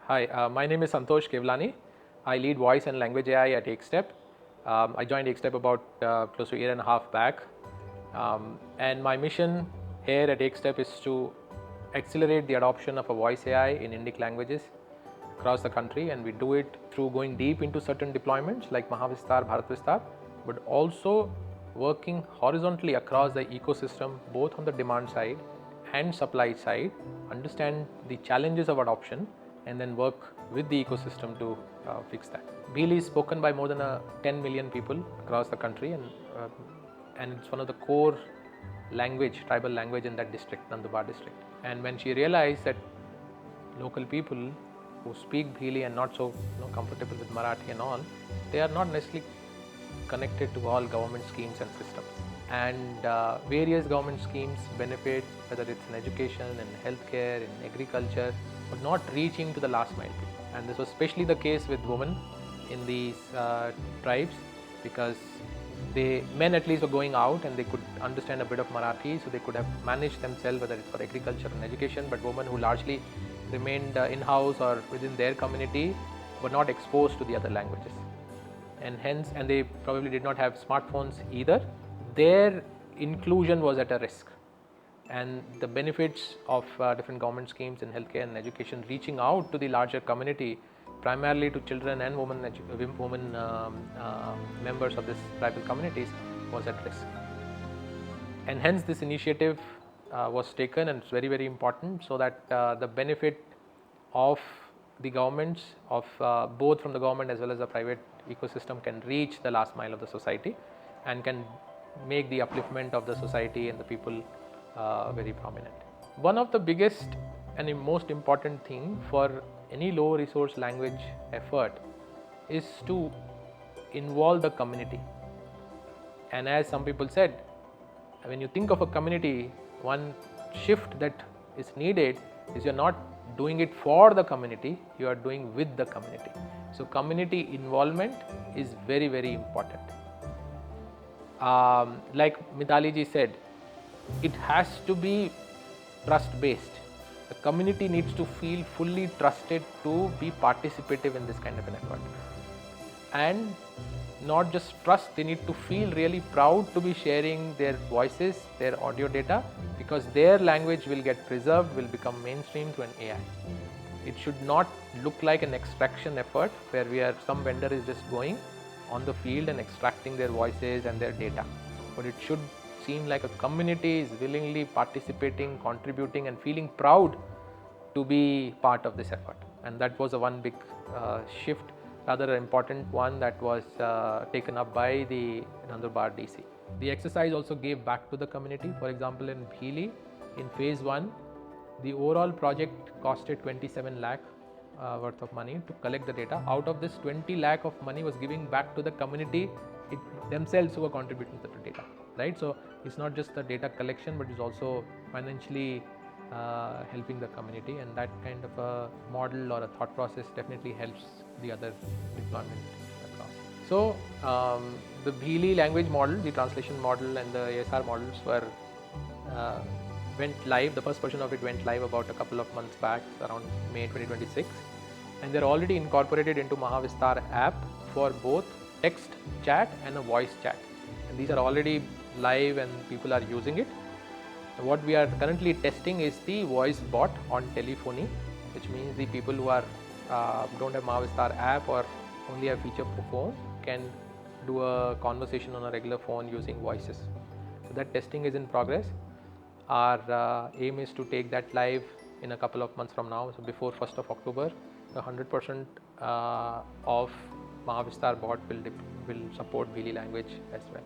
Hi, my name is Santosh Kevlani. I lead voice and language AI at EkStep. I joined EkStep about close to a year and a half back. And my mission here at EkStep is to accelerate the adoption of a voice AI in Indic languages across the country, and we do it through going deep into certain deployments like Mahavistar, Bharatvistar, but also working horizontally across the ecosystem, both on the demand side and supply side, understand the challenges of adoption, and then work with the ecosystem to fix that. Bhili is spoken by more than 10 million people across the country, and it's one of the core tribal language in that district, Nandurbar district. And when she realized that local people who speak Bhili and not so comfortable with Marathi and all, they are not necessarily connected to all government schemes and systems. And various government schemes benefit, whether it's in education, in healthcare, in agriculture, but not reaching to the last mile people. And this was especially the case with women in these tribes, because men at least were going out and they could understand a bit of Marathi, so they could have managed themselves, whether it's for agriculture and education. But women who largely remained in-house or within their community were not exposed to the other languages, and they probably did not have smartphones either. Their inclusion was at a risk, and the benefits of different government schemes in healthcare and education reaching out to the larger community, primarily to children and women members of this tribal communities, was at risk. And hence this initiative was taken, and it's very, very important, so that the benefit of the governments, of both from the government as well as the private ecosystem, can reach the last mile of the society and can make the upliftment of the society and the people very prominent. One of the biggest and most important thing for any low resource language effort is to involve the community. And as some people said, when you think of a community, one shift that is needed is you're not doing it for the community, you are doing with the community. So community involvement is very, very important. Like Mithali ji said, it has to be trust based. The community needs to feel fully trusted to be participative in this kind of an effort. And not just trust, they need to feel really proud to be sharing their voices, their audio data, because their language will get preserved, will become mainstream through an AI. It should not look like an extraction effort where some vendor is just going on the field and extracting their voices and their data. But it should seem like a community is willingly participating, contributing, and feeling proud to be part of this effort. And that was a one big shift, rather important one, that was taken up by the Nandurbar DC. The exercise also gave back to the community. For example, in Bhili, in phase 1, the overall project costed 27 lakh worth of money to collect the data. Out of this, 20 lakh of money was giving back to the community themselves who were contributing to the data, right? So it's not just the data collection, but it's also financially helping the community, and that kind of a model or a thought process definitely helps the other deployment across. So the Bhili language model, the translation model, and the ASR models went live. The first version of it went live about a couple of months back, around May 2026, and they're already incorporated into Mahavistar app for both text chat and a voice chat, and these are already live and people are using it. What we are currently testing is the voice bot on telephony, which means the people who are don't have Mahavistar app or only have feature for phone can do a conversation on a regular phone using voices. So that testing is in progress. Our aim is to take that live in a couple of months from now. So before 1st of October, the 100% of Mahavistar bot will support Bhili language as well.